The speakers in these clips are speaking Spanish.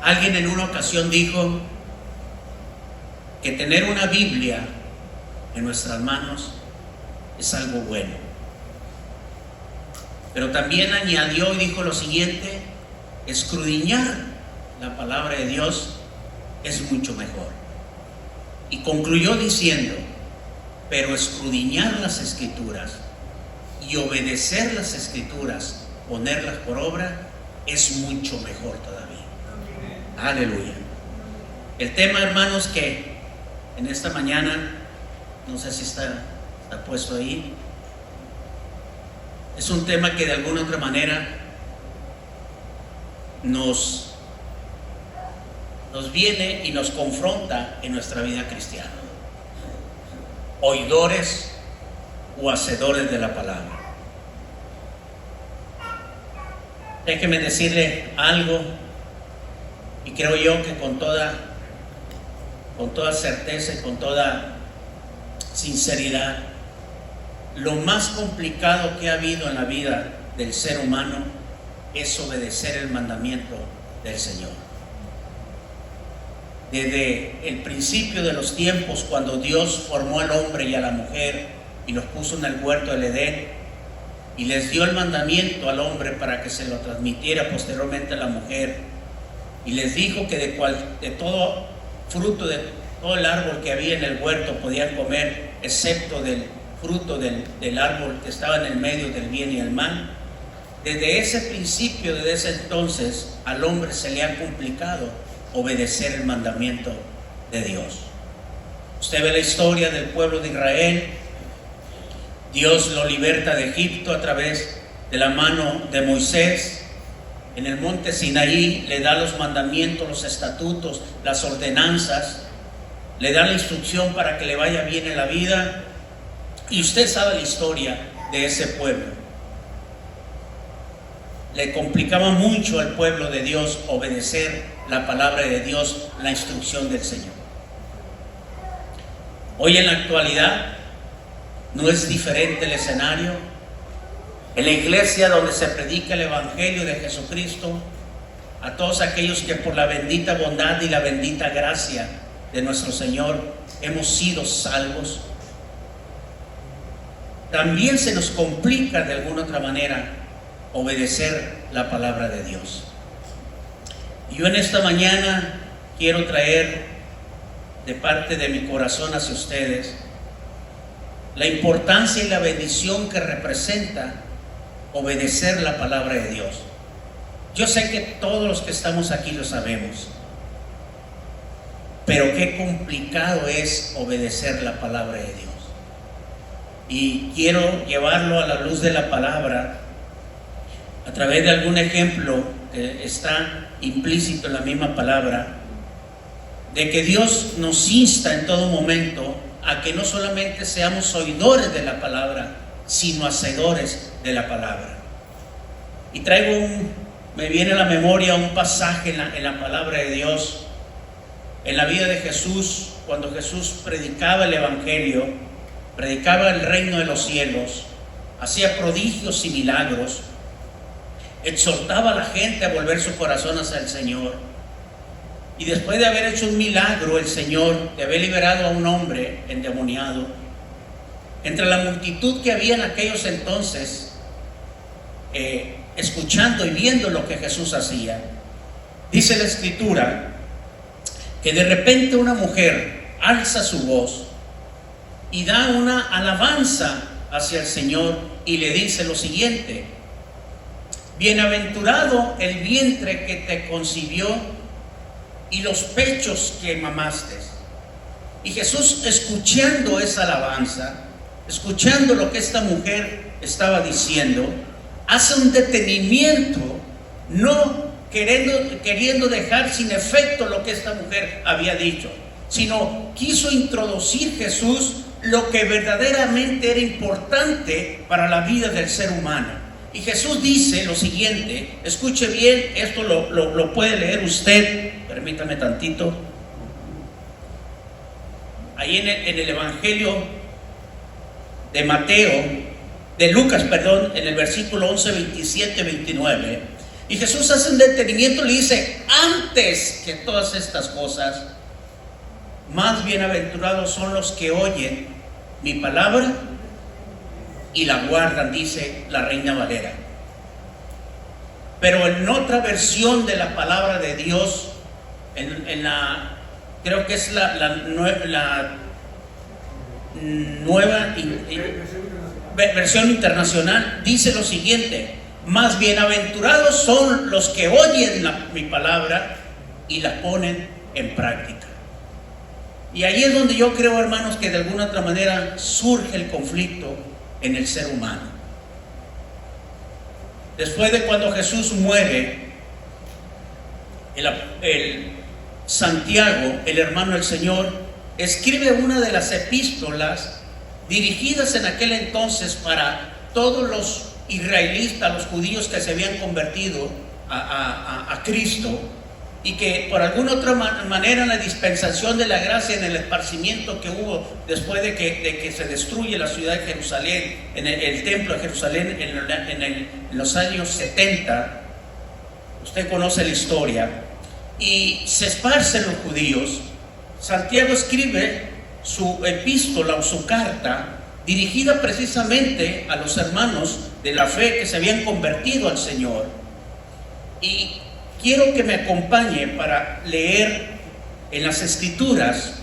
Alguien en una ocasión dijo que tener una Biblia en nuestras manos es algo bueno. Pero también añadió y dijo lo siguiente: escudriñar la palabra de Dios es mucho mejor. Y concluyó diciendo: pero escudriñar las Escrituras y obedecer las Escrituras, ponerlas por obra, es mucho mejor todavía. Aleluya. El tema, hermanos, que en esta mañana, no sé si está puesto ahí, es un tema que de alguna otra manera nos viene y nos confronta en nuestra vida cristiana. Oidores o hacedores de la palabra. Déjeme decirle algo, y creo yo que con toda certeza y con toda sinceridad, lo más complicado que ha habido en la vida del ser humano es obedecer el mandamiento del Señor. Desde el principio de los tiempos, cuando Dios formó al hombre y a la mujer y los puso en el huerto del Edén y les dio el mandamiento al hombre para que se lo transmitiera posteriormente a la mujer, y les dijo que de todo fruto, de todo el árbol que había en el huerto podían comer, excepto del fruto del árbol que estaba en el medio del bien y el mal. Desde ese principio, desde ese entonces, al hombre se le ha complicado obedecer el mandamiento de Dios. Usted ve la historia del pueblo de Israel. Dios lo liberta de Egipto a través de la mano de Moisés. En el monte Sinaí le da los mandamientos, los estatutos, las ordenanzas, le da la instrucción para que le vaya bien en la vida. Y usted sabe la historia de ese pueblo. Le complicaba mucho al pueblo de Dios obedecer la palabra de Dios, la instrucción del Señor. Hoy en la actualidad no es diferente el escenario. En la iglesia donde se predica el Evangelio de Jesucristo, a todos aquellos que por la bendita bondad y la bendita gracia de nuestro Señor hemos sido salvos, también se nos complica de alguna otra manera obedecer la palabra de Dios. Y yo en esta mañana quiero traer de parte de mi corazón hacia ustedes la importancia y la bendición que representa obedecer la palabra de Dios. Yo sé que todos los que estamos aquí lo sabemos, pero qué complicado es obedecer la palabra de Dios. Y quiero llevarlo a la luz de la palabra a través de algún ejemplo que está implícito en la misma palabra, de que Dios nos insta en todo momento a que no solamente seamos oidores de la palabra, sino hacedores de la palabra. Y me viene a la memoria un pasaje en la palabra de Dios, en la vida de Jesús, cuando Jesús predicaba el Evangelio, predicaba el reino de los cielos, hacía prodigios y milagros, exhortaba a la gente a volver su corazón hacia el Señor. Y después de haber hecho un milagro, el Señor, de haber liberado a un hombre endemoniado, entre la multitud que había en aquellos entonces, escuchando y viendo lo que Jesús hacía, dice la Escritura que de repente una mujer alza su voz y da una alabanza hacia el Señor y le dice lo siguiente: bienaventurado el vientre que te concibió y los pechos que mamaste. Y Jesús, escuchando esa alabanza, escuchando lo que esta mujer estaba diciendo, hace un detenimiento, no queriendo dejar sin efecto lo que esta mujer había dicho, sino quiso introducir Jesús lo que verdaderamente era importante para la vida del ser humano. Y Jesús dice lo siguiente, escuche bien, esto lo puede leer usted, permítame tantito, ahí en el Evangelio de Lucas, en el versículo 11, 27, 29, Y Jesús hace un detenimiento y le dice: antes que todas estas cosas, más bienaventurados son los que oyen mi palabra y la guardan, dice la Reina Valera. Pero en otra versión de la palabra de Dios, creo que es la nueva versión internacional, dice lo siguiente: más bienaventurados son los que oyen mi palabra y la ponen en práctica. Y ahí es donde yo creo, hermanos, que de alguna otra manera surge el conflicto en el ser humano. Después de cuando Jesús muere, el Santiago, el hermano del Señor, escribe una de las epístolas dirigidas en aquel entonces para todos los israelitas, los judíos que se habían convertido a Cristo, y que por alguna otra manera en la dispensación de la gracia, en el esparcimiento que hubo después de que se destruye la ciudad de Jerusalén, en el templo de Jerusalén en los años 70, usted conoce la historia, y se esparcen los judíos. Santiago escribe su epístola o su carta dirigida precisamente a los hermanos de la fe que se habían convertido al Señor. Y quiero que me acompañe para leer en las Escrituras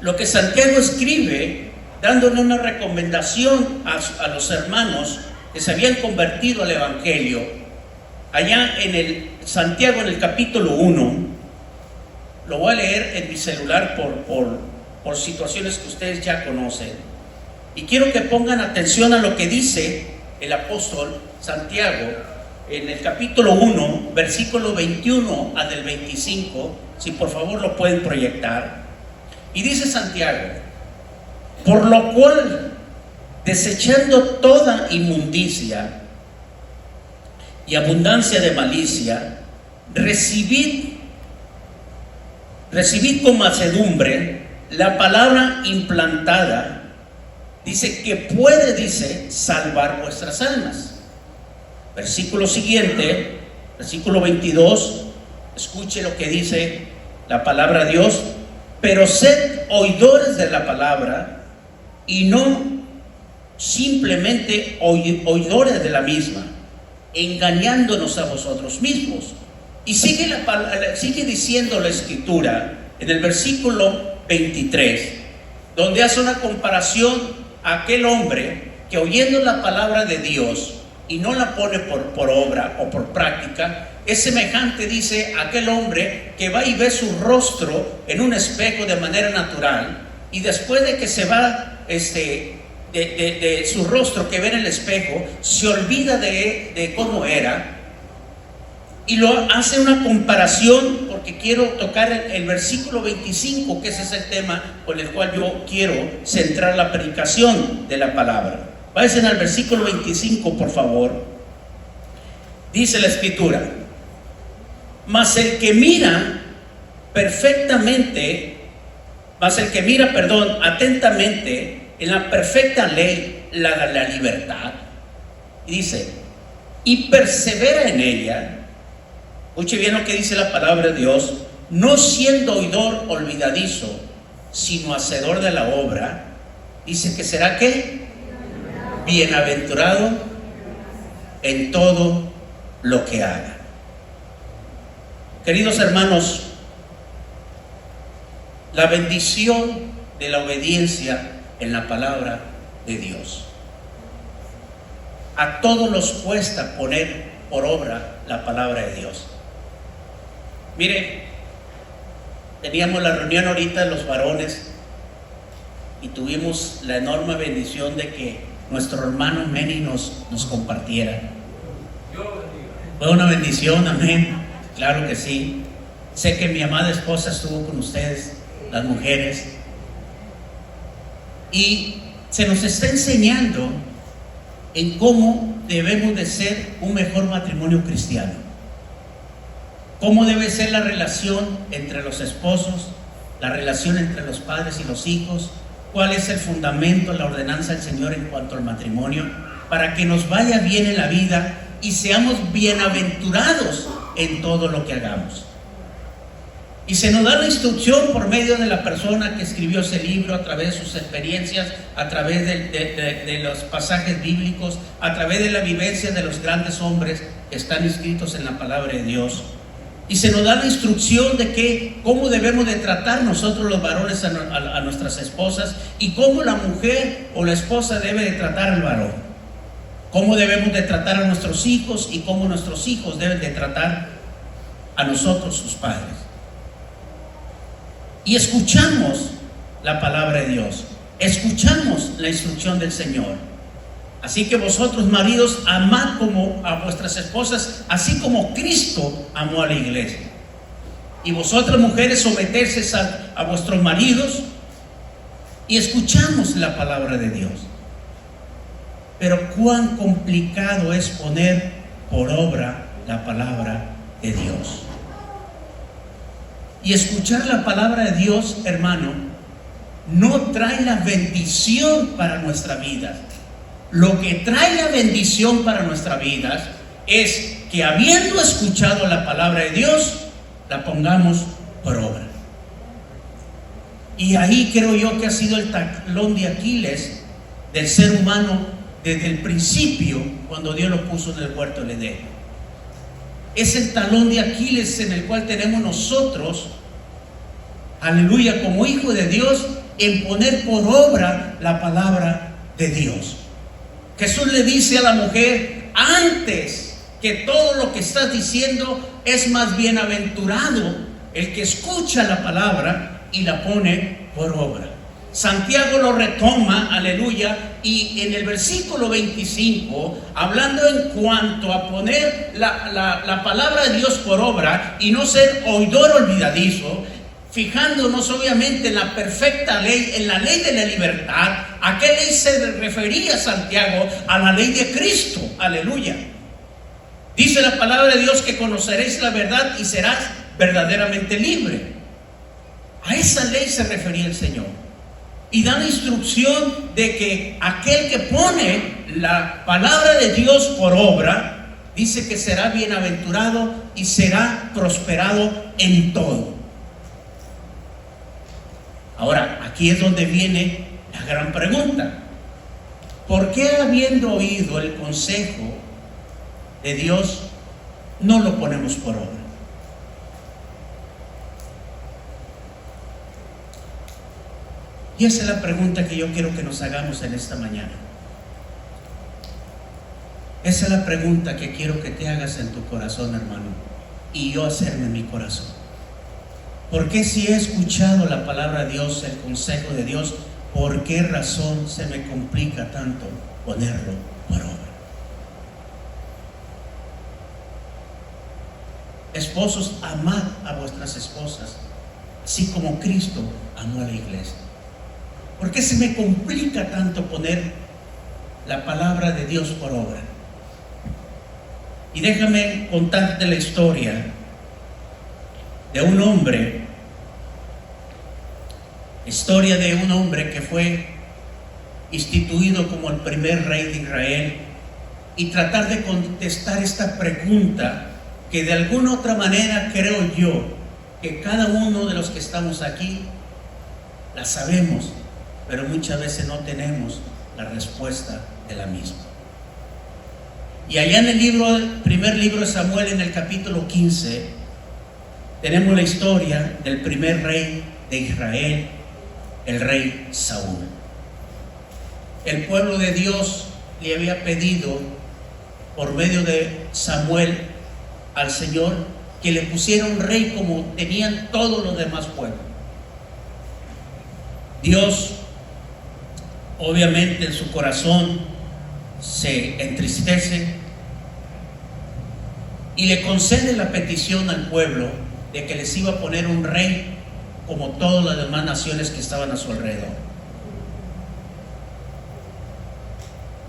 lo que Santiago escribe, dándole una recomendación a los hermanos que se habían convertido al Evangelio. Allá en Santiago, en el capítulo 1, lo voy a leer en mi celular por situaciones que ustedes ya conocen. Y quiero que pongan atención a lo que dice el apóstol Santiago en el capítulo 1, versículo 21 a del 25, si por favor lo pueden proyectar. Y dice Santiago: por lo cual, desechando toda inmundicia y abundancia de malicia, recibid con mansedumbre la palabra implantada, dice, que puede, dice, salvar vuestras almas. Versículo siguiente, versículo 22, escuche lo que dice la palabra de Dios: pero sed oidores de la palabra y no simplemente oidores de la misma, engañándonos a vosotros mismos. Y sigue diciendo la Escritura en el versículo 23, donde hace una comparación a aquel hombre que, oyendo la palabra de Dios y no la pone por obra o por práctica, es semejante, dice, a aquel hombre que va y ve su rostro en un espejo de manera natural, y después de que se va de su rostro que ve en el espejo, se olvida de cómo era, y lo hace una comparación, porque quiero tocar el versículo 25, que ese es el tema con el cual yo quiero centrar la predicación de la palabra. Vayan al versículo 25, por favor. Dice la Escritura: mas el que mira atentamente en la perfecta ley, la libertad, y dice, y persevera en ella. Escuche bien lo que dice la palabra de Dios: no siendo oidor olvidadizo, sino hacedor de la obra. Dice que será ¿qué? Bienaventurado en todo lo que haga. Queridos hermanos, la bendición de la obediencia en la palabra de Dios. A todos nos cuesta poner por obra la palabra de Dios. Mire, teníamos la reunión ahorita de los varones y tuvimos la enorme bendición de que nuestro hermano Meni nos compartiera. Fue una bendición, amén. Claro que sí. Sé que mi amada esposa estuvo con ustedes, las mujeres, y se nos está enseñando en cómo debemos de ser un mejor matrimonio cristiano, cómo debe ser la relación entre los esposos, la relación entre los padres y los hijos, cuál es el fundamento, la ordenanza del Señor en cuanto al matrimonio, para que nos vaya bien en la vida y seamos bienaventurados en todo lo que hagamos. Y se nos da la instrucción por medio de la persona que escribió ese libro, a través de sus experiencias, a través de los pasajes bíblicos, a través de la vivencia de los grandes hombres que están escritos en la palabra de Dios. Y se nos da la instrucción de cómo debemos de tratar nosotros los varones a nuestras esposas, y cómo la mujer o la esposa debe de tratar al varón. Cómo debemos de tratar a nuestros hijos y cómo nuestros hijos deben de tratar a nosotros, sus padres. Y escuchamos la palabra de Dios, escuchamos la instrucción del Señor. Así que vosotros, maridos, amad como a vuestras esposas, así como Cristo amó a la iglesia. Y vosotras, mujeres, someterse a vuestros maridos. Y escuchamos la palabra de Dios. Pero cuán complicado es poner por obra la palabra de Dios. Y escuchar la palabra de Dios, hermano, no trae la bendición para nuestra vida. Lo que trae la bendición para nuestra vida es que, habiendo escuchado la palabra de Dios, la pongamos por obra. Y ahí creo yo que ha sido el talón de Aquiles del ser humano desde el principio, cuando Dios lo puso en el huerto del Edén. Es el talón de Aquiles en el cual tenemos nosotros, aleluya, como hijos de Dios, en poner por obra la palabra de Dios. Jesús le dice a la mujer: antes que todo lo que estás diciendo, es más bienaventurado el que escucha la palabra y la pone por obra. Santiago lo retoma, aleluya, y en el versículo 25, hablando en cuanto a poner la palabra de Dios por obra y no ser oidor olvidadizo, fijándonos obviamente en la perfecta ley, en la ley de la libertad. ¿A qué ley se refería Santiago? A la ley de Cristo, aleluya. Dice la palabra de Dios que conoceréis la verdad y serás verdaderamente libre. A esa ley se refería el Señor. Y da la instrucción de que aquel que pone la palabra de Dios por obra, dice que será bienaventurado y será prosperado en todo. Ahora, aquí es donde viene la gran pregunta: ¿por qué, habiendo oído el consejo de Dios, no lo ponemos por obra? Y esa es la pregunta que yo quiero que nos hagamos en esta mañana. Esa es la pregunta que quiero que te hagas en tu corazón, hermano, y yo hacerme en mi corazón. ¿Por qué, si he escuchado la palabra de Dios, el consejo de Dios, por qué razón se me complica tanto ponerlo por obra? Esposos, amad a vuestras esposas, así como Cristo amó a la iglesia. ¿Por qué se me complica tanto poner la palabra de Dios por obra? Y déjame contarte la historia de un hombre, que fue instituido como el primer rey de Israel, y tratar de contestar esta pregunta que de alguna otra manera creo yo que cada uno de los que estamos aquí la sabemos, pero muchas veces no tenemos la respuesta de la misma. Y allá en el primer libro de Samuel, en el capítulo 15, tenemos la historia del primer rey de Israel, el rey Saúl. El pueblo de Dios le había pedido por medio de Samuel al Señor que le pusiera un rey como tenían todos los demás pueblos. Dios, obviamente, en su corazón se entristece y le concede la petición al pueblo de que les iba a poner un rey como todas las demás naciones que estaban a su alrededor.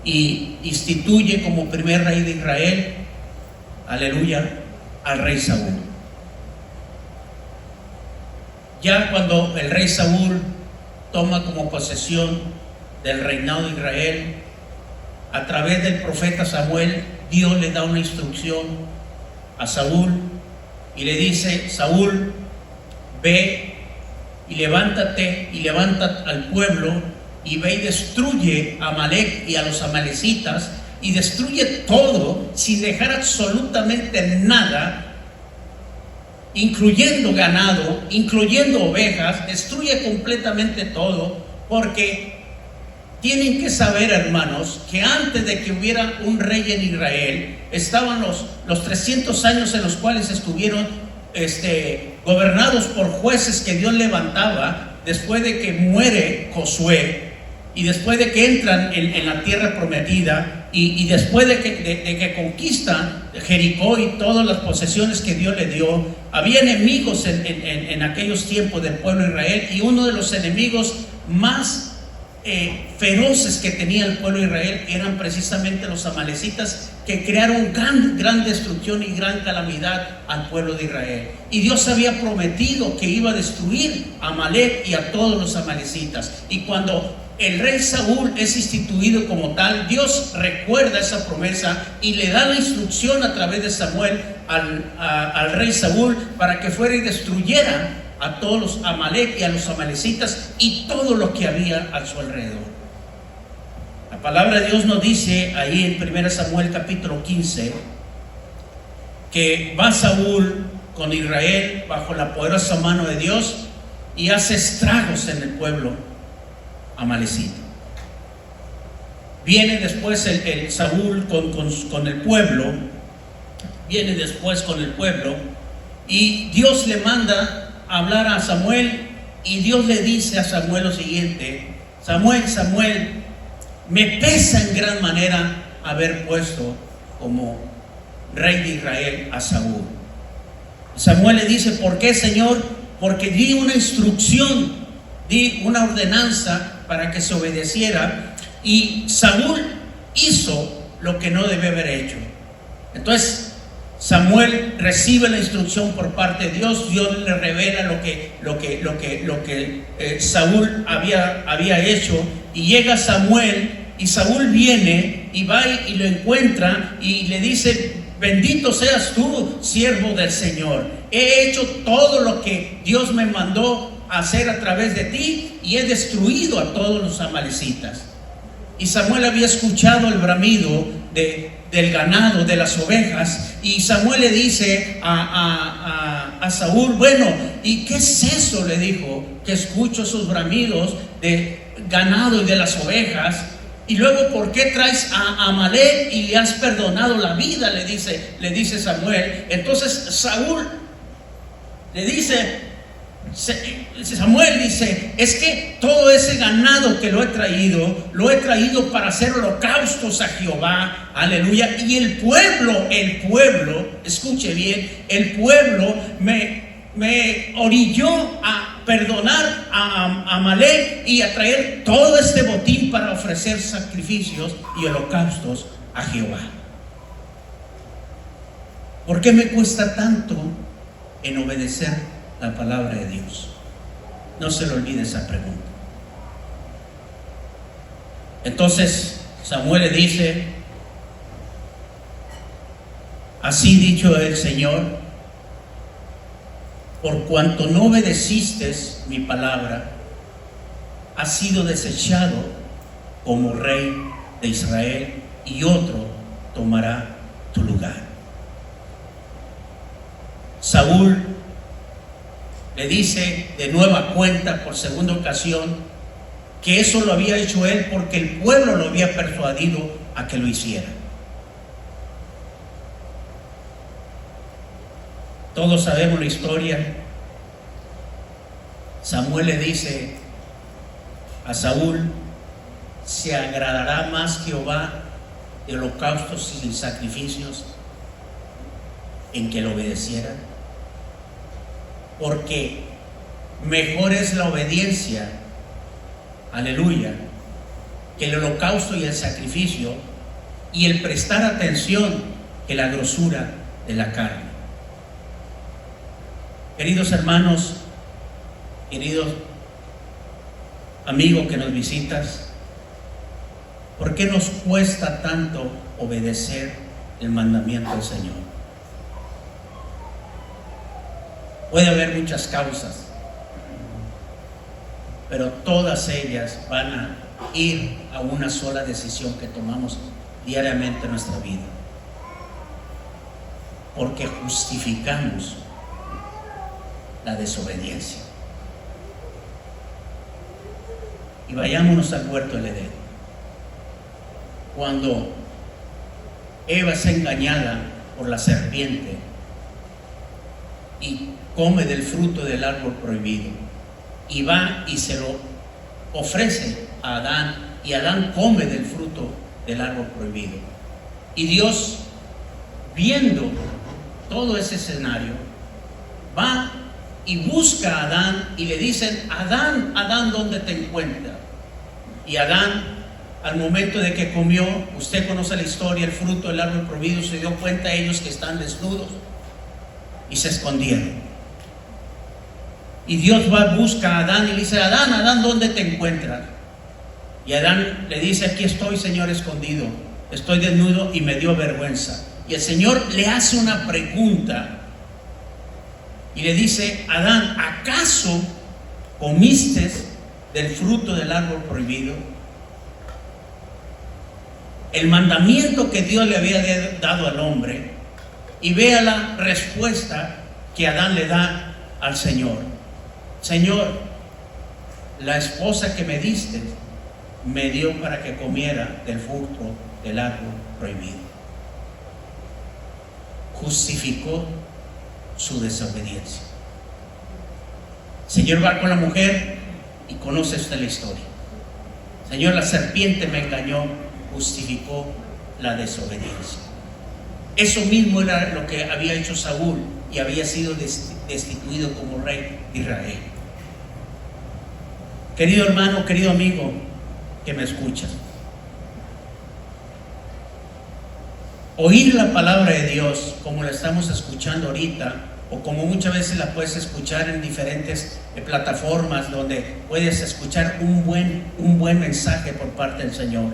Y instituye como primer rey de Israel, aleluya, al rey Saúl. Ya cuando el rey Saúl toma como posesión del reinado de Israel, a través del profeta Samuel, Dios le da una instrucción a Saúl y le dice: Saúl, ve y levántate y levanta al pueblo y ve y destruye a Amalec y a los amalecitas, y destruye todo sin dejar absolutamente nada, incluyendo ganado, incluyendo ovejas. Destruye completamente todo, porque tienen que saber, hermanos, que antes de que hubiera un rey en Israel, estaban los 300 años en los cuales estuvieron gobernados por jueces que Dios levantaba después de que muere Josué y después de que entran en la tierra prometida, y después de que conquistan Jericó y todas las posesiones que Dios le dio. Había enemigos en aquellos tiempos del pueblo de Israel, y uno de los enemigos más feroces que tenía el pueblo de Israel eran precisamente los amalecitas, que crearon gran destrucción y gran calamidad al pueblo de Israel. Y Dios había prometido que iba a destruir a Amalec y a todos los amalecitas. Y cuando el rey Saúl es instituido como tal, Dios recuerda esa promesa y le da la instrucción a través de Samuel al rey Saúl para que fuera y destruyera a todos los Amalec y a los amalecitas y todo lo que había a su alrededor. La palabra de Dios nos dice ahí en 1 Samuel capítulo 15 que va Saúl con Israel bajo la poderosa mano de Dios y hace estragos en el pueblo amalecita. Viene después el Saúl con el pueblo, viene después con el pueblo, y Dios le manda a hablar a Samuel, y Dios le dice a Samuel lo siguiente: Samuel, Samuel, me pesa en gran manera haber puesto como rey de Israel a Saúl. Samuel le dice: ¿por qué, Señor? Porque di una instrucción, di una ordenanza para que se obedeciera, y Saúl hizo lo que no debe haber hecho. Entonces Samuel recibe la instrucción por parte de Dios. Dios le revela lo que Saúl había hecho, y llega Samuel, y Saúl viene y va y lo encuentra y le dice: bendito seas tú, siervo del Señor. He hecho todo lo que Dios me mandó hacer a través de ti, y he destruido a todos los amalecitas. Y Samuel había escuchado el bramido del ganado, de las ovejas, y Samuel le dice a Saúl: bueno, ¿y qué es eso? Le dijo: que escucho esos bramidos de ganado y de las ovejas. Y luego, ¿por qué traes a Amalec y le has perdonado la vida? Le dice Samuel. Entonces Saúl le dice, Samuel dice: es que todo ese ganado que lo he traído para hacer holocaustos a Jehová, aleluya. Y el pueblo, escuche bien, el pueblo me orilló a perdonar a Amalec y a traer todo este botín para ofrecer sacrificios y holocaustos a Jehová. ¿Por qué me cuesta tanto en obedecer la palabra de Dios? No se le olvide esa pregunta. Entonces Samuel le dice: así dicho el Señor, por cuanto no obedeciste mi palabra, has sido desechado como rey de Israel, y otro tomará tu lugar. Saúl le dice de nueva cuenta, por segunda ocasión, que eso lo había hecho él porque el pueblo lo había persuadido a que lo hiciera. Todos sabemos la historia. Samuel le dice a Saúl: ¿se agradará más Jehová de holocaustos y sacrificios en que lo obedeciera? Porque mejor es la obediencia, aleluya, que el holocausto y el sacrificio, y el prestar atención, que la grosura de la carne. Queridos hermanos, queridos amigos que nos visitas, ¿Por qué nos cuesta tanto obedecer el mandamiento del Señor? Puede haber muchas causas, pero todas ellas van a ir a una sola decisión que tomamos diariamente en nuestra vida. Porque justificamos la desobediencia. Y vayámonos al huerto del Edén. Cuando Eva es engañada por la serpiente y come del fruto del árbol prohibido, y va y se lo ofrece a Adán, y Adán come del fruto del árbol prohibido. Y Dios, viendo todo ese escenario, va y busca a Adán y le dicen: Adán, Adán, ¿dónde te encuentras? Y Adán, al momento de que comió, usted conoce la historia, el fruto del árbol prohibido, se dio cuenta ellos que están desnudos y se escondieron. Y Dios va, busca a Adán y le dice: Adán, Adán, ¿dónde te encuentras? Y Adán le dice: aquí estoy, Señor, escondido, estoy desnudo y me dio vergüenza. Y el Señor le hace una pregunta y le dice: Adán, ¿acaso comiste del fruto del árbol prohibido? El mandamiento que Dios le había dado al hombre. Y vea la respuesta que Adán le da al Señor: Señor, la esposa que me diste me dio para que comiera del fruto del árbol prohibido. Justificó su desobediencia. Señor va con la mujer y conoce usted la historia. Señor, la serpiente me engañó, justificó la desobediencia. Eso mismo era lo que había hecho Saúl y había sido destituido como rey de Israel. Querido hermano, querido amigo que me escuchas, oír la palabra de Dios como la estamos escuchando ahorita, o como muchas veces la puedes escuchar en diferentes plataformas donde puedes escuchar un buen mensaje por parte del Señor,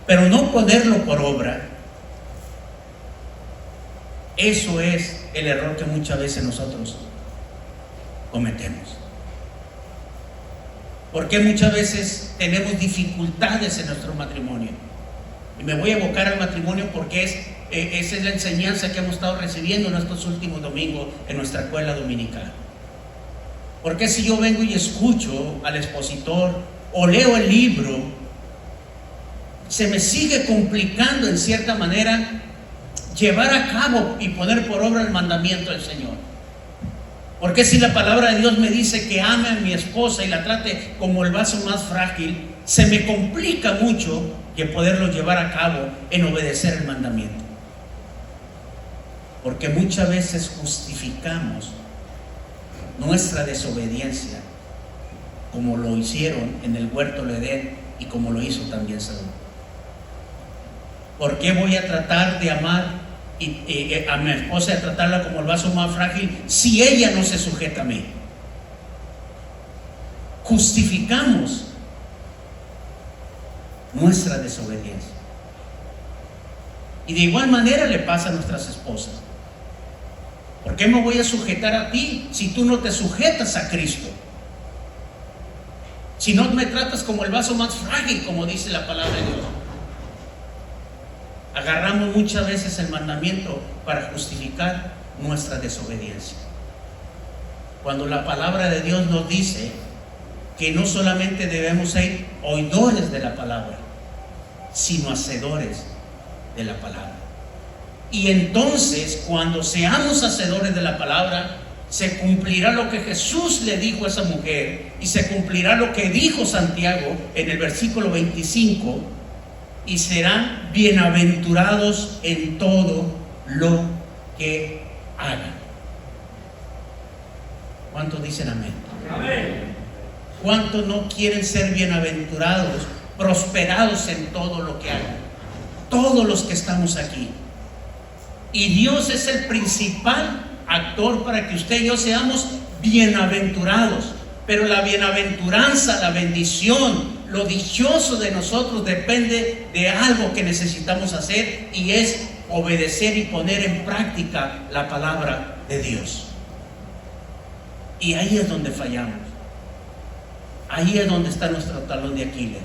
pero no ponerlo por obra, eso es el error que muchas veces nosotros cometemos. Porque muchas veces tenemos dificultades en nuestro matrimonio. Y me voy a evocar al matrimonio porque esa es la enseñanza que hemos estado recibiendo en estos últimos domingos en nuestra escuela dominical. Porque si yo vengo y escucho al expositor o leo el libro, se me sigue complicando en cierta manera llevar a cabo y poner por obra el mandamiento del Señor. Porque si la palabra de Dios me dice que ame a mi esposa y la trate como el vaso más frágil, se me complica mucho que poderlo llevar a cabo en obedecer el mandamiento. Porque muchas veces justificamos nuestra desobediencia, como lo hicieron en el huerto de Edén y como lo hizo también Saúl. ¿Por qué voy a tratar de amar a mi esposa, de tratarla como el vaso más frágil si ella no se sujeta a mí? Justificamos nuestra desobediencia. Y de igual manera le pasa a nuestras esposas. ¿Por qué me voy a sujetar a ti si tú no te sujetas a Cristo? Si no me tratas como el vaso más frágil, como dice la palabra de Dios. Agarramos muchas veces el mandamiento para justificar nuestra desobediencia. Cuando la palabra de Dios nos dice que no solamente debemos ser oidores de la palabra, sino hacedores de la palabra. Y entonces, cuando seamos hacedores de la palabra, se cumplirá lo que Jesús le dijo a esa mujer, y se cumplirá lo que dijo Santiago en el versículo 25, y serán bienaventurados en todo lo que hagan. ¿Cuántos dicen amén? Amén. ¿Cuántos no quieren ser bienaventurados, prosperados en todo lo que hagan? Todos los que estamos aquí. Y Dios es el principal actor para que usted y yo seamos bienaventurados. Pero la bienaventuranza, la bendición, lo dichoso de nosotros depende de algo que necesitamos hacer, y es obedecer y poner en práctica la palabra de Dios. Y ahí es donde fallamos. Ahí es donde está nuestro talón de Aquiles,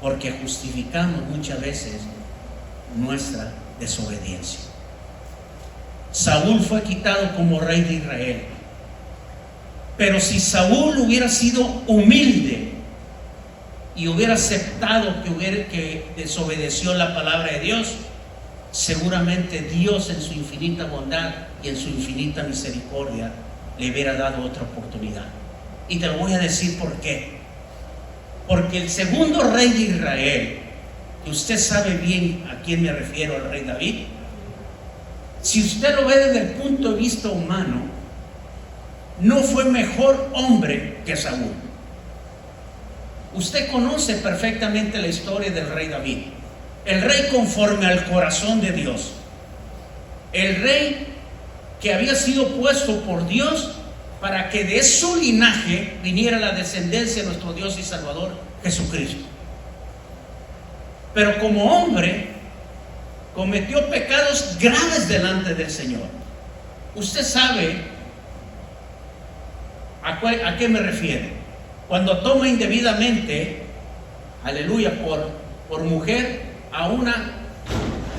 porque justificamos muchas veces nuestra desobediencia. Saúl fue quitado como rey de Israel, pero si Saúl hubiera sido humilde y hubiera aceptado que desobedeció la palabra de Dios, seguramente Dios en su infinita bondad y en su infinita misericordia le hubiera dado otra oportunidad. Y te voy a decir por qué. Porque el segundo rey de Israel, que usted sabe bien a quién me refiero, al rey David, si usted lo ve desde el punto de vista humano, no fue mejor hombre que Saúl. Usted conoce perfectamente la historia del rey David, el rey conforme al corazón de Dios, el rey que había sido puesto por Dios para que de su linaje viniera la descendencia de nuestro Dios y Salvador Jesucristo. Pero como hombre cometió pecados graves delante del Señor. Usted sabe a qué me refiero. Cuando toma indebidamente, aleluya, por mujer a una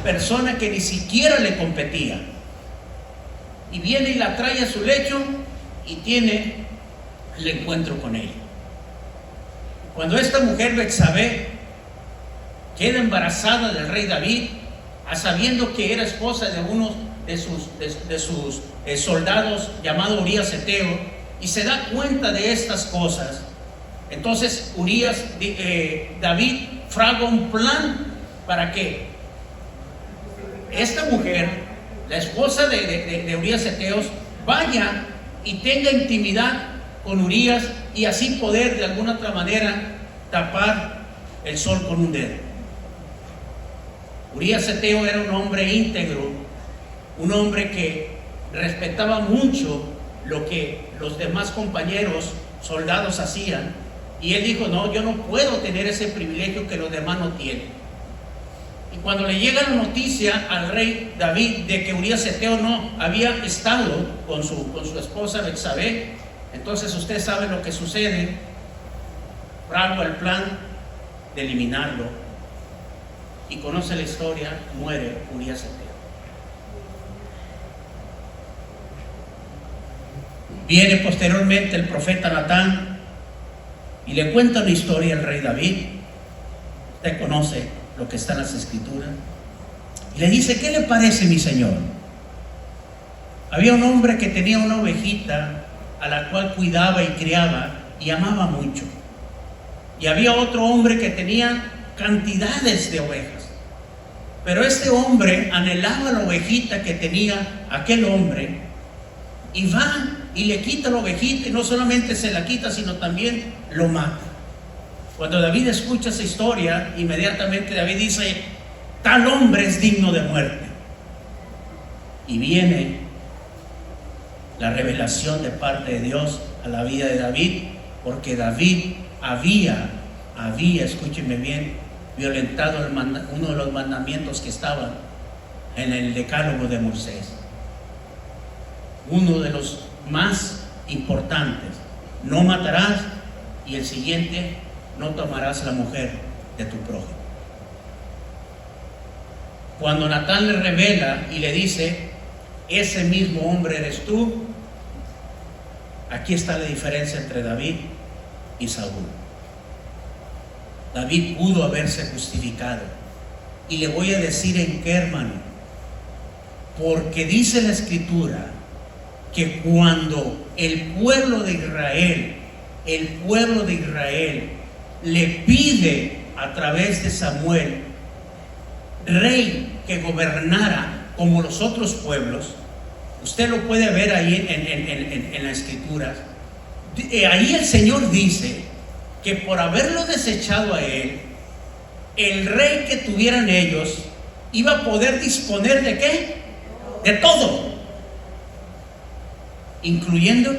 persona que ni siquiera le competía, y viene y la trae a su lecho y tiene el encuentro con ella. Cuando esta mujer Betsabé queda embarazada del rey David, a sabiendo que era esposa de uno de sus soldados llamado Urías Eteo, y se da cuenta de estas cosas, entonces David fragua un plan para que esta mujer, la esposa de Urías Eteos, vaya y tenga intimidad con Urías, y así poder de alguna otra manera tapar el sol con un dedo. Urías Eteo era un hombre íntegro, un hombre que respetaba mucho lo que los demás compañeros soldados hacían, y él dijo: no, yo no puedo tener ese privilegio que los demás no tienen. Y cuando le llega la noticia al rey David de que Urías Eteo no había estado con su esposa Betsabé, entonces usted sabe lo que sucede. Fragua el plan de eliminarlo, y conoce la historia, muere Urías Eteo. Viene posteriormente el profeta Natán y le cuenta una historia al rey David. Usted conoce lo que está en las escrituras, y le dice: ¿qué le parece, mi señor? Había un hombre que tenía una ovejita a la cual cuidaba y criaba y amaba mucho, y había otro hombre que tenía cantidades de ovejas, pero este hombre anhelaba la ovejita que tenía aquel hombre, y va y le quita la ovejita, y no solamente se la quita, sino también lo mata. Cuando David escucha esa historia, inmediatamente David dice: tal hombre es digno de muerte. Y viene la revelación de parte de Dios a la vida de David, porque David había, escúcheme bien, violentado uno de los mandamientos que estaban en el decálogo de Moisés, uno de los más importantes: no matarás, y el siguiente: no tomarás la mujer de tu prójimo. Cuando Natán le revela y le dice: ese mismo hombre eres tú, aquí está la diferencia entre David y Saúl. David pudo haberse justificado, y le voy a decir en qué, hermano. Porque dice la escritura que cuando el pueblo de Israel le pide a través de Samuel rey que gobernara como los otros pueblos, usted lo puede ver ahí en las escrituras, ahí el Señor dice que por haberlo desechado a él, el rey que tuvieran ellos iba a poder disponer de ¿qué? De todo, incluyendo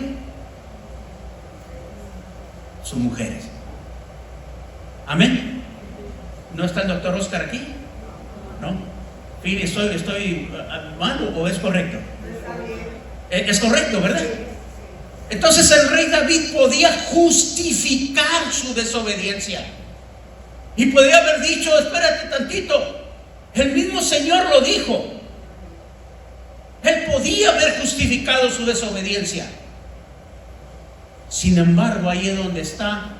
sus mujeres. Amén. ¿No está el doctor Oscar aquí? ¿No? Fili, ¿estoy mal o es correcto? Es correcto, ¿verdad? Entonces el rey David podía justificar su desobediencia y podía haber dicho: espérate tantito, el mismo Señor lo dijo. Él podía haber justificado su desobediencia. Sin embargo, ahí es donde está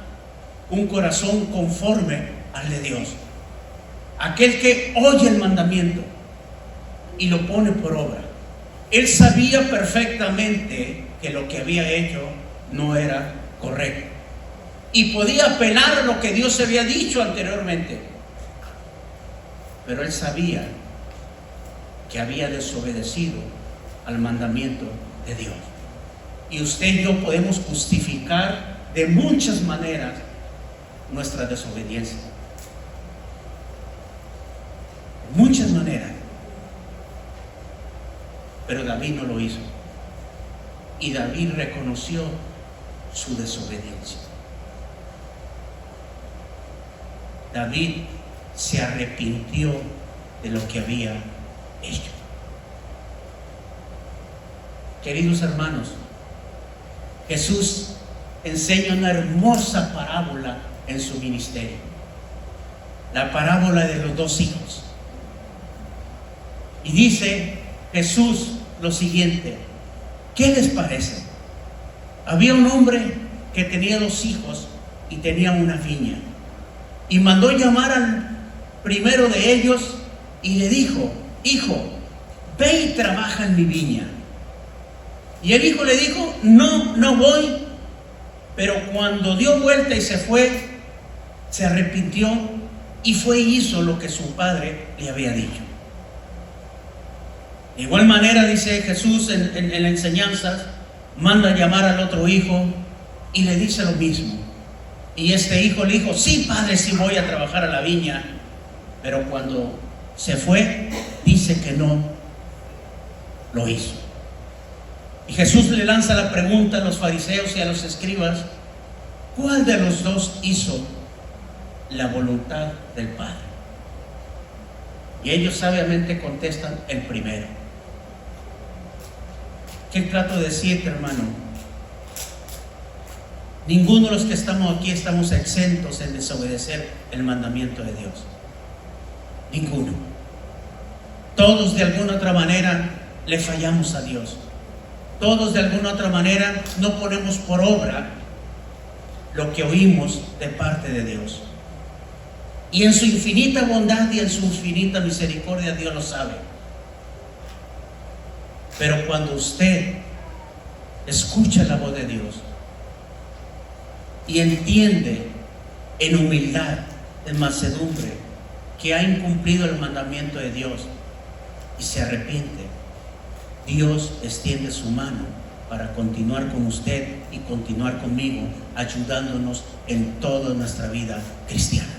un corazón conforme al de Dios, aquel que oye el mandamiento y lo pone por obra. Él sabía perfectamente que lo que había hecho no era correcto y podía apelar a lo que Dios había dicho anteriormente, pero él sabía que había desobedecido al mandamiento de Dios. Y usted y yo podemos justificar de muchas maneras nuestra desobediencia, de muchas maneras. Pero David no lo hizo, y David reconoció su desobediencia. David se arrepintió de lo que había hecho. Queridos hermanos, Jesús enseña una hermosa parábola en su ministerio, la parábola de los dos hijos. Y dice Jesús lo siguiente: ¿qué les parece? Había un hombre que tenía dos hijos y tenía una viña, y mandó llamar al primero de ellos y le dijo: hijo, ve y trabaja en mi viña. Y el hijo le dijo: no voy. Pero cuando dio vuelta y se fue, se arrepintió y fue y hizo lo que su padre le había dicho. De igual manera, dice Jesús en la enseñanza, manda llamar al otro hijo y le dice lo mismo. Y este hijo le dijo: sí, padre, sí voy a trabajar a la viña. Pero cuando se fue, dice que no lo hizo. Y Jesús le lanza la pregunta a los fariseos y a los escribas: ¿cuál de los dos hizo la voluntad del Padre? Y ellos sabiamente contestan: el primero. ¿Qué trato de decirte, hermano? Ninguno de los que estamos aquí estamos exentos en desobedecer el mandamiento de Dios. Ninguno. Todos de alguna otra manera le fallamos a Dios. Todos de alguna otra manera no ponemos por obra lo que oímos de parte de Dios. Y en su infinita bondad y en su infinita misericordia Dios lo sabe. Pero cuando usted escucha la voz de Dios y entiende en humildad, en mansedumbre, que ha incumplido el mandamiento de Dios y se arrepiente, Dios extiende su mano para continuar con usted y continuar conmigo, ayudándonos en toda nuestra vida cristiana.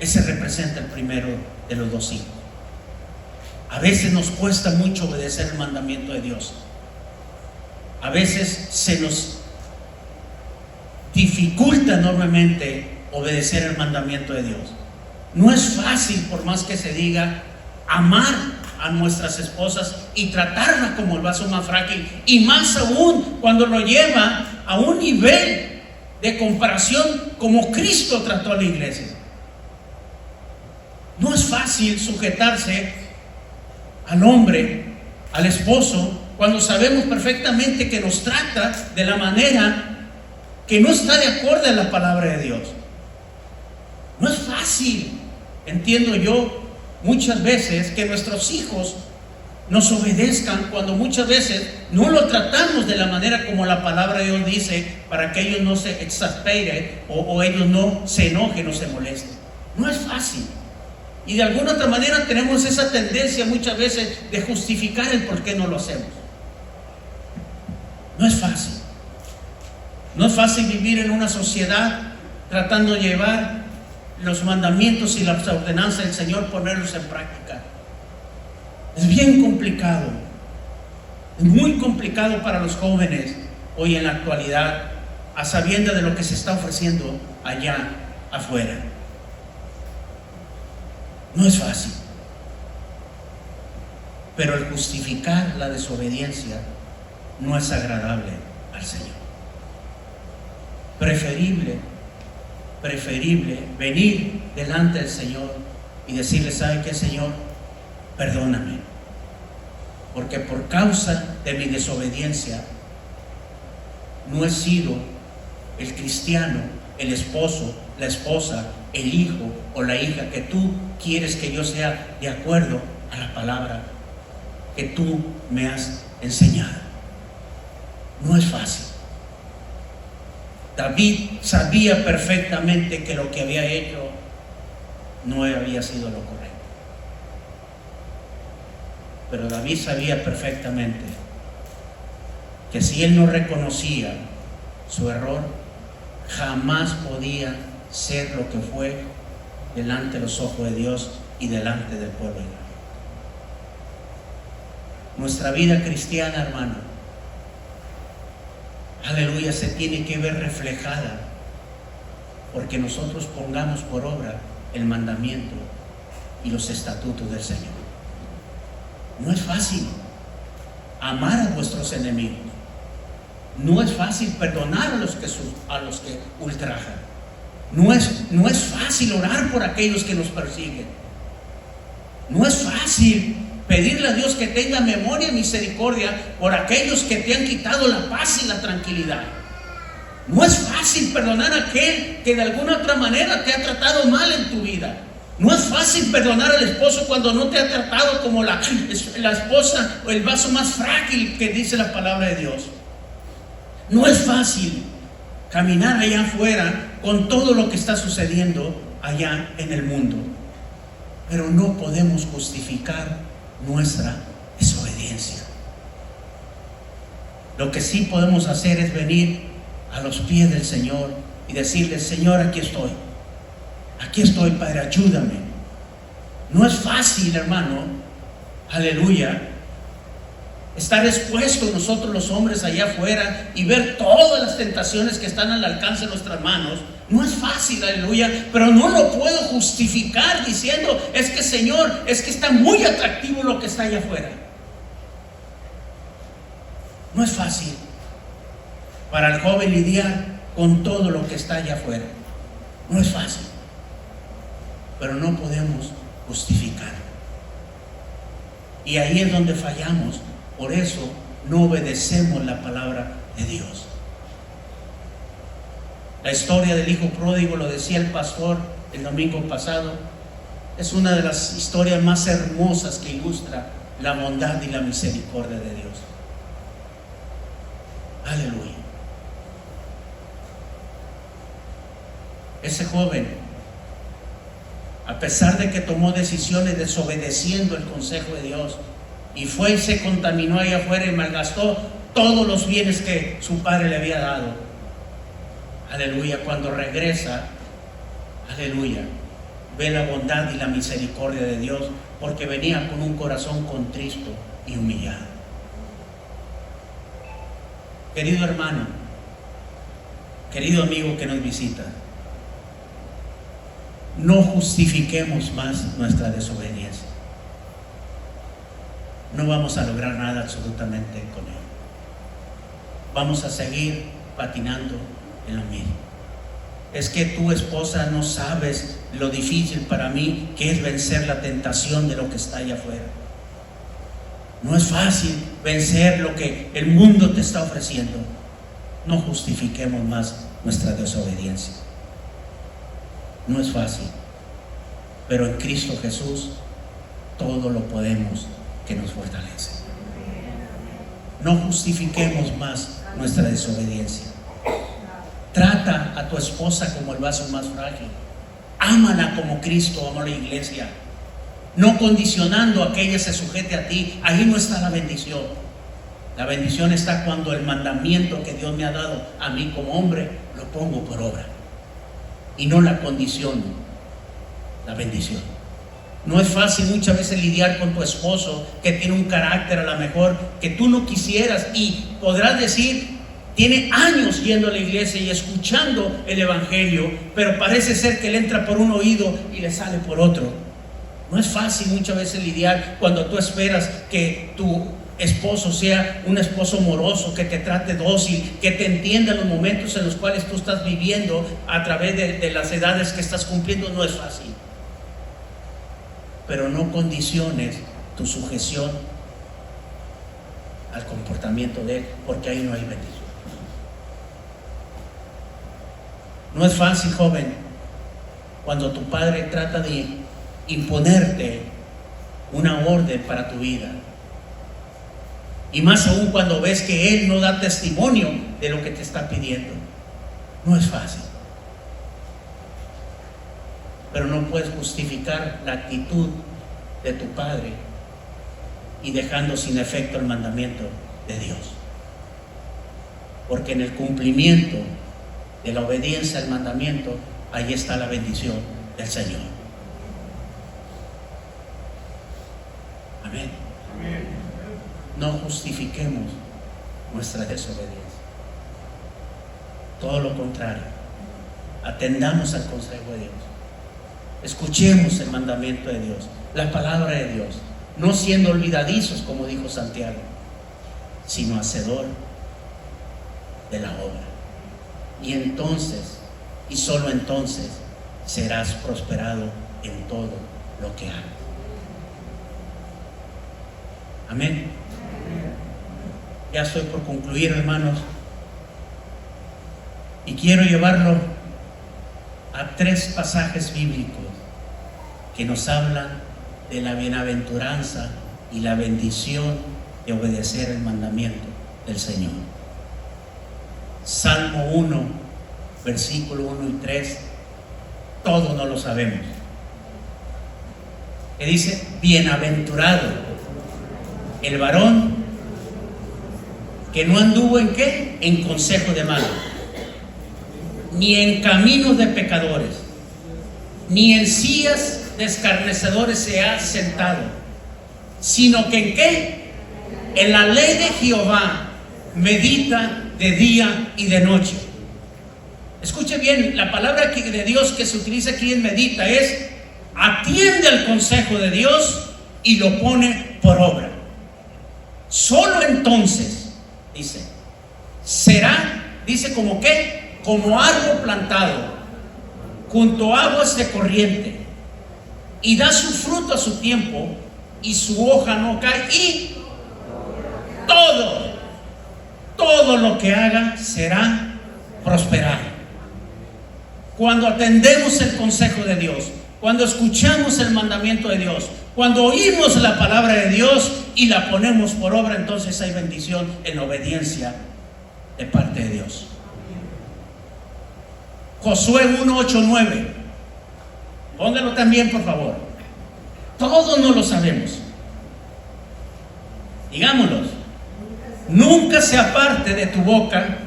Ese representa el primero de los dos hijos. A veces nos cuesta mucho obedecer el mandamiento de Dios. A veces se nos dificulta enormemente obedecer el mandamiento de Dios. No es fácil, por más que se diga, amar a nuestras esposas y tratarlas como el vaso más frágil, y más aún cuando lo lleva a un nivel de comparación como Cristo trató a la iglesia. No es fácil sujetarse al hombre, al esposo, cuando sabemos perfectamente que nos trata de la manera que no está de acuerdo a la palabra de Dios. No es fácil, entiendo yo, muchas veces que nuestros hijos nos obedezcan cuando muchas veces no lo tratamos de la manera como la palabra de Dios dice, para que ellos no se exasperen o ellos no se enojen o se molesten. No es fácil. Y de alguna otra manera tenemos esa tendencia muchas veces de justificar el por qué no lo hacemos. No es fácil. No es fácil vivir en una sociedad tratando de llevar los mandamientos y las ordenanzas del Señor, ponerlos en práctica. Es bien complicado. Es muy complicado para los jóvenes hoy en la actualidad a sabiendas de lo que se está ofreciendo allá afuera. No es fácil. Pero el justificar la desobediencia no es agradable al Señor. Preferible venir delante del Señor y decirle: ¿sabe qué, Señor? Perdóname, porque por causa de mi desobediencia no he sido el cristiano, el esposo, la esposa, el hijo o la hija que tú quieres que yo sea, de acuerdo a la palabra que tú me has enseñado. No es fácil. David sabía perfectamente que lo que había hecho no había sido lo correcto. Pero David sabía perfectamente que si él no reconocía su error, jamás podía ser lo que fue delante de los ojos de Dios y delante del pueblo de Dios. Nuestra vida cristiana, hermano, aleluya, se tiene que ver reflejada porque nosotros pongamos por obra el mandamiento y los estatutos del Señor. No es fácil amar a vuestros enemigos. No es fácil perdonar a los que ultrajan. No es fácil orar por aquellos que nos persiguen. No es fácil pedirle a Dios que tenga memoria y misericordia por aquellos que te han quitado la paz y la tranquilidad. No es fácil perdonar a aquel que de alguna otra manera te ha tratado mal en tu vida. No es fácil perdonar al esposo cuando no te ha tratado como la esposa o el vaso más frágil que dice la palabra de Dios. No es fácil caminar allá afuera con todo lo que está sucediendo allá en el mundo. Pero no podemos justificar nuestra desobediencia. Lo que sí podemos hacer es venir a los pies del Señor y decirle: Señor, aquí estoy, Padre, ayúdame. No es fácil, hermano, aleluya, estar expuestos nosotros los hombres allá afuera y ver todas las tentaciones que están al alcance de nuestras manos. No es fácil, aleluya, pero no lo puedo justificar diciendo: es que, Señor, es que está muy atractivo lo que está allá afuera. No es fácil para el joven lidiar con todo lo que está allá afuera. No es fácil, pero no podemos justificar. Y ahí es donde fallamos. Por eso no obedecemos la palabra de Dios. La historia del hijo pródigo, lo decía el pastor el domingo pasado, es una de las historias más hermosas que ilustra la bondad y la misericordia de Dios. Aleluya. Ese joven, a pesar de que tomó decisiones desobedeciendo el consejo de Dios, y fue y se contaminó allá afuera y malgastó todos los bienes que su padre le había dado, aleluya, cuando regresa, aleluya, ve la bondad y la misericordia de Dios, porque venía con un corazón contristo y humillado. Querido hermano, querido amigo que nos visita, no justifiquemos más nuestra desobediencia. No vamos a lograr nada absolutamente con él. Vamos a seguir patinando en lo mismo. Es que tu esposa no sabes lo difícil para mí que es vencer la tentación de lo que está allá afuera. No es fácil vencer lo que el mundo te está ofreciendo. No justifiquemos más nuestra desobediencia. No es fácil, pero en Cristo Jesús todo lo podemos, que nos fortalece. No justifiquemos más nuestra desobediencia. Trata a tu esposa como el vaso más frágil. Ámala como Cristo amó a la iglesia, no condicionando a que ella se sujete a ti. Ahí no está la bendición. La bendición está cuando el mandamiento que Dios me ha dado a mí como hombre lo pongo por obra y no la condiciono. La bendición. No es fácil muchas veces lidiar con tu esposo que tiene un carácter a lo mejor que tú no quisieras, y podrás decir: tiene años yendo a la iglesia y escuchando el evangelio, pero parece ser que le entra por un oído y le sale por otro. No es fácil muchas veces lidiar cuando tú esperas que tu esposo sea un esposo amoroso, que te trate dócil, que te entienda en los momentos en los cuales tú estás viviendo a través de las edades que estás cumpliendo. No es fácil. Pero no condiciones tu sujeción al comportamiento de él, porque ahí no hay bendición. No es fácil, joven, cuando tu padre trata de imponerte una orden para tu vida, y más aún cuando ves que él no da testimonio de lo que te está pidiendo. No es fácil, pero no puedes justificar la actitud de tu padre y dejando sin efecto el mandamiento de Dios, porque en el cumplimiento de la obediencia al mandamiento, ahí está la bendición del Señor. Amén. No justifiquemos nuestra desobediencia. Todo lo contrario, atendamos al consejo de Dios. Escuchemos el mandamiento de Dios, la palabra de Dios, no siendo olvidadizos, como dijo Santiago, sino hacedor de la obra. Y entonces, y solo entonces, serás prosperado en todo lo que hagas. Amén. Ya estoy por concluir, hermanos, y quiero llevarlo a 3 pasajes bíblicos que nos hablan de la bienaventuranza y la bendición de obedecer el mandamiento del Señor. Salmo 1, versículo 1 y 3, todos no lo sabemos, que dice: bienaventurado el varón que no anduvo en ¿qué? En consejo de malos, ni en caminos de pecadores, ni en sillas de escarnecedores se ha sentado, sino que ¿en qué? En la ley de Jehová medita de día y de noche. Escuche bien, la palabra de Dios que se utiliza aquí en medita es: atiende al consejo de Dios y lo pone por obra. Solo entonces, dice, será, dice, como que, como árbol plantado junto a aguas de corriente, y da su fruto a su tiempo, y su hoja no cae, y todo lo que haga será prosperado. Cuando atendemos el consejo de Dios, cuando escuchamos el mandamiento de Dios, cuando oímos la palabra de Dios y la ponemos por obra, entonces hay bendición en obediencia de parte de Dios. Josué 1, 8, 9. Póngalo también, por favor. Todos no lo sabemos. Digámoslo. Nunca se aparte de tu boca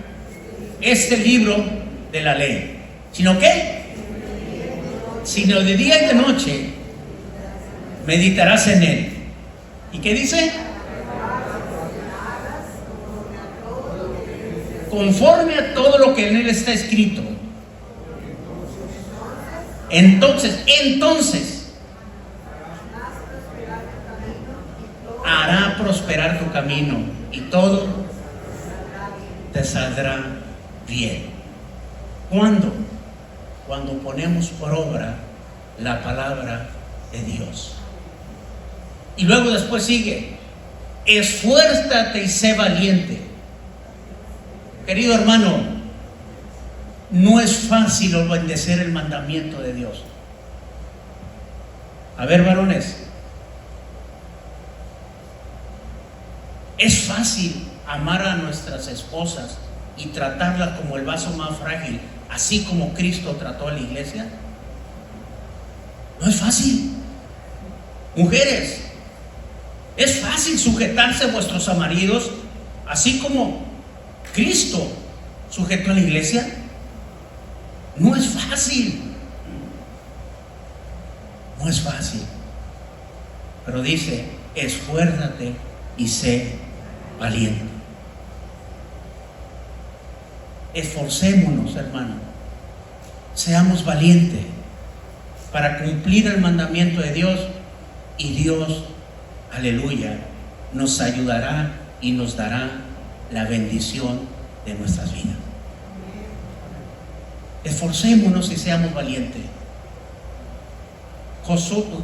este libro de la ley, sino que, sino de día y de noche meditarás en él. ¿Y qué dice? Conforme a todo lo que en él está escrito. Entonces hará prosperar tu camino y todo te saldrá bien. ¿Cuándo? Cuando ponemos por obra la palabra de Dios. Y luego después sigue: esfuérzate y sé valiente. Querido hermano, no es fácil obedecer el mandamiento de Dios. A ver, varones, es fácil amar a nuestras esposas y tratarlas como el vaso más frágil, así como Cristo trató a la iglesia. No es fácil. Mujeres, es fácil sujetarse a vuestros maridos, así como Cristo sujetó a la iglesia. No es fácil. No es fácil. Pero dice: esfuérzate y sé valiente. Esforcémonos, hermano. Seamos valientes para cumplir el mandamiento de Dios, y Dios, aleluya, nos ayudará y nos dará la bendición de nuestras vidas. Esforcémonos y seamos valientes.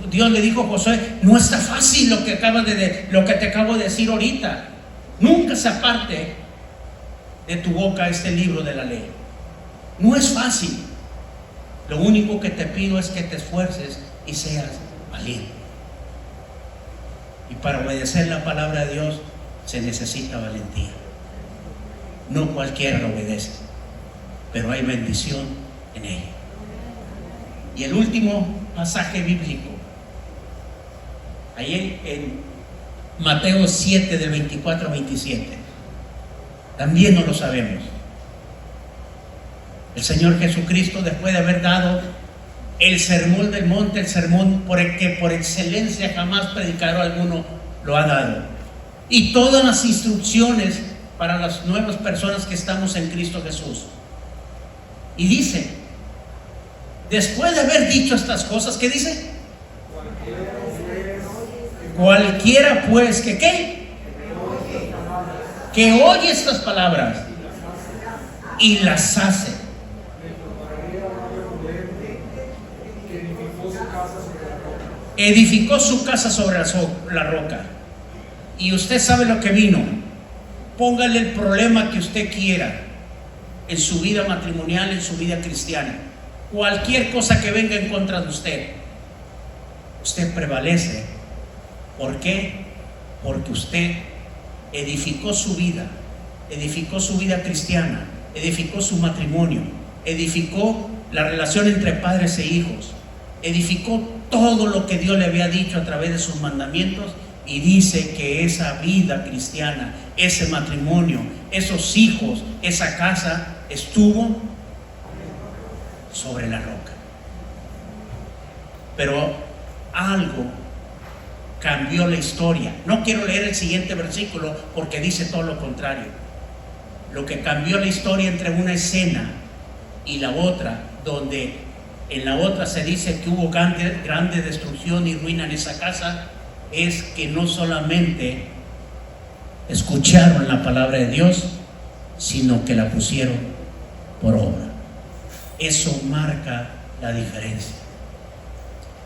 Dios le dijo a Josué: no está fácil lo que te acabo de decir ahorita. Nunca se aparte de tu boca este libro de la ley. No es fácil. Lo único que te pido es que te esfuerces y seas valiente. Y para obedecer la palabra de Dios se necesita valentía. No cualquiera lo obedece, pero hay bendición en ella. Y el último pasaje bíblico, ahí en Mateo 7, del 24 a 27, también no lo sabemos. El Señor Jesucristo, después de haber dado el sermón del monte, el sermón por el que por excelencia jamás predicador alguno lo ha dado, y todas las instrucciones para las nuevas personas que estamos en Cristo Jesús, y dice, después de haber dicho estas cosas, ¿qué dice? Cualquiera pues que ¿qué? Que oye estas palabras y las hace. Edificó su casa sobre la roca. Y usted sabe lo que vino. Póngale el problema que usted quiera en su vida matrimonial, en su vida cristiana. Cualquier cosa que venga en contra de usted, usted prevalece. ¿Por qué? Porque usted edificó su vida cristiana, edificó su matrimonio, edificó la relación entre padres e hijos, edificó todo lo que Dios le había dicho a través de sus mandamientos, y dice que esa vida cristiana, ese matrimonio, esos hijos, esa casa estuvo sobre la roca. Pero algo cambió la historia. No quiero leer el siguiente versículo porque dice todo lo contrario. Lo que cambió la historia entre una escena y la otra, donde en la otra se dice que hubo grande destrucción y ruina en esa casa, es que no solamente escucharon la palabra de Dios, sino que la pusieron por obra. Eso marca la diferencia.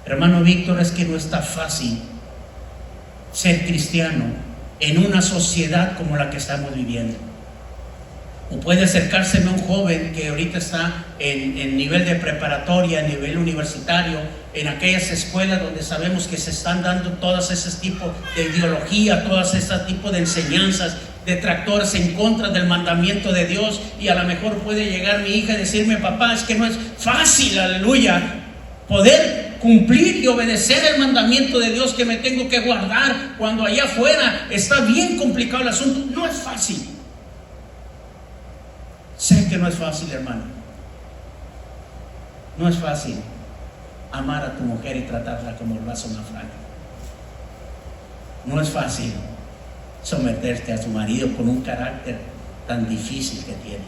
Hermano Víctor, es que no está fácil ser cristiano en una sociedad como la que estamos viviendo. O puede acercárseme un joven que ahorita está en nivel de preparatoria, en nivel universitario, en aquellas escuelas donde sabemos que se están dando todos esos tipos de ideología, todos esos tipos de enseñanzas detractores en contra del mandamiento de Dios, y a lo mejor puede llegar mi hija y decirme: papá, es que no es fácil, aleluya, poder cumplir y obedecer el mandamiento de Dios que me tengo que guardar cuando allá afuera está bien complicado el asunto. No es fácil. Sé que no es fácil, hermano. No es fácil amar a tu mujer y tratarla como el vaso más frágil. No es fácil someterte a tu marido con un carácter tan difícil que tiene.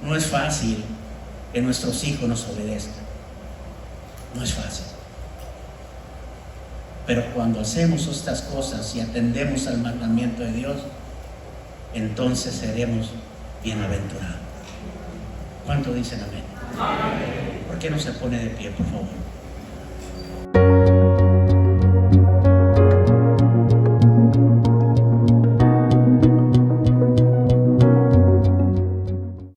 No es fácil que nuestros hijos nos obedezcan. No es fácil. Pero cuando hacemos estas cosas y atendemos al mandamiento de Dios, entonces seremos bienaventurados. ¿Cuánto dicen amén? ¿Por qué no se pone de pie, por favor?